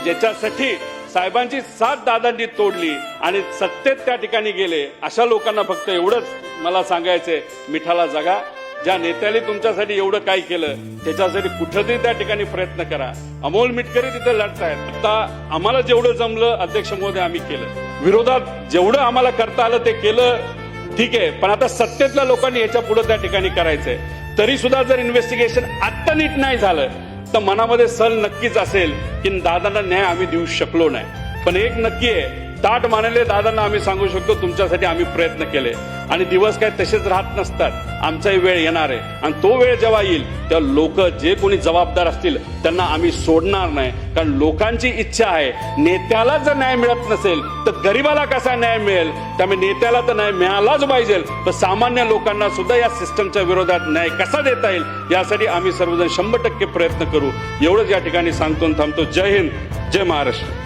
ज्याच्यासाठी साहेबांची साथ दादांनी तोडली आणि सत्तेत त्या ठिकाणी गेले, अशा लोकांना फक्त एवढंच मला सांगायचंय, मिठाला जगा. ज्या नेत्याने तुमच्यासाठी एवढं काय केलं त्याच्यासाठी कुठेतरी त्या ठिकाणी प्रयत्न करा. अमोल मिटकरी तिथे लढतायत. आता आम्हाला जेवढं जमलं अध्यक्ष महोदय आम्ही केलं, विरोधात जेवढं आम्हाला करता आलं ते केलं, ठीक आहे. पण आता सत्तेतल्या लोकांनी याच्या पुढे त्या ठिकाणी करायचंय. तरी सुद्धा जर इन्व्हेस्टिगेशन आता नीट नाही झालं तर मनामध्ये सल नक्कीच असेल की दादांना न्याय आम्ही देऊ शकलो नाही. पण एक नक्की आहे, ताट मानले दादांना आम्ही सांगू शकतो तुमच्यासाठी आम्ही प्रयत्न केले आणि दिवस काय तसेच राहत नसतात. आमचाही वेळ येणार आहे आणि तो वेळ जेव्हा येईल तेव्हा लोक जे कोणी जबाबदार असतील त्यांना आम्ही सोडणार नाही. कारण लोकांची इच्छा आहे, नेत्याला जर न्याय मिळत नसेल तर गरीबाला कसा न्याय मिळेल. त्यामुळे नेत्याला तर न्याय मिळालाच पाहिजे, तर सामान्य लोकांना सुद्धा या सिस्टमच्या विरोधात न्याय कसा देता येईल यासाठी आम्ही सर्वजण 100% प्रयत्न करू. एवढंच या ठिकाणी सांगतो आणि थांबतो. जय हिंद, जय महाराष्ट्र.